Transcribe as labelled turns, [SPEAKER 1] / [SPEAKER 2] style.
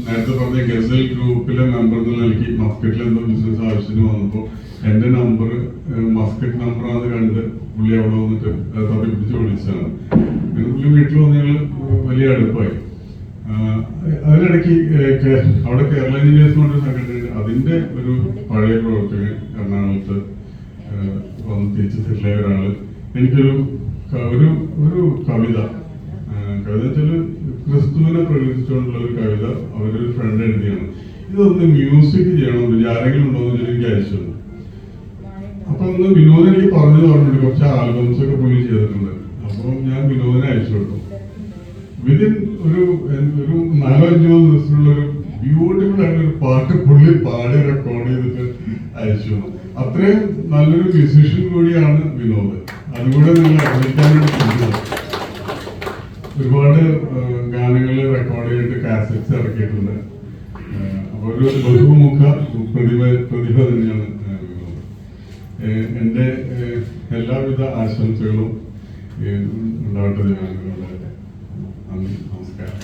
[SPEAKER 1] നേരത്തെ പറഞ്ഞ ഗസൽ ഗ്രൂപ്പിലെ മെമ്പർ എന്നുള്ള എനിക്ക് മസ്കറ്റിൽ എന്തോ ബിസിനസ് ആവശ്യത്തിന് വന്നപ്പോൾ എൻ്റെ നമ്പർ മസ്കറ്റ് നമ്പറാണെന്ന് കണ്ട് പുള്ളി അവിടെ വന്നിട്ട് തപ്പി പിടിച്ച് വിളിച്ചതാണ്. പിന്നെ പുള്ളി വീട്ടിൽ വന്ന് ഞങ്ങൾ വലിയ അടുപ്പായി. അതിനിടയ്ക്ക് അവിടെ കേരള എഞ്ചിനീയേഴ്സ് പറഞ്ഞ സംഘടന അതിൻ്റെ ഒരു പഴയ പ്രവർത്തകൻ എറണാകുളത്ത് വന്ന് തിരിച്ച് സെറ്റിലായ ഒരാള് എനിക്കൊരു ഒരു കവിത വെച്ചാൽ ക്രിസ്തുവിനെ പ്രകടിപ്പിച്ചുകൊണ്ടുള്ള ഒരു കവിത അവരൊരു ഫ്രണ്ട് എഴുതിയാണ്. ഇതൊന്ന് മ്യൂസിക് ചെയ്യണമെന്നില്ല, ആരെങ്കിലും ഉണ്ടോ എന്ന് എനിക്ക് അയച്ചു. അപ്പൊ ഒന്ന് വിനോദം എനിക്ക് പറഞ്ഞിട്ടുണ്ട്, കുറച്ച് ആൽബംസ് ഒക്കെ പുള്ളി ചെയ്തിട്ടുണ്ട്. അപ്പോൾ ഞാൻ വിനോദനെ അയച്ചു കൊടുത്തു. വിതിൻ ഒരു 4-5 ദിവസത്തിനുള്ള ഒരു ബ്യൂട്ടിഫുൾ ആയിട്ടൊരു പാട്ട് പുള്ളി പാടി റെക്കോർഡ് ചെയ്തിട്ട് അയച്ചു. അത്രയും നല്ലൊരു മ്യൂസീഷ്യൻ കൂടിയാണ് വിനോദ്. അതുകൂടെ നിങ്ങൾ അറിയിക്കാൻ വേണ്ടി ഒരുപാട് ഗാനങ്ങൾ റെക്കോർഡ് ചെയ്തിട്ട് കാസറ്റ്സ് ഇറക്കിയിട്ടുണ്ട്. അപ്പോൾ ഒരു ബഹുമുഖ പ്രതിഭ തന്നെയാണ് വിനോദ്. എൻ്റെ എല്ലാവിധ ആശംസകളും ഉണ്ടാവട്ടെ. നന്ദി, നമസ്കാരം.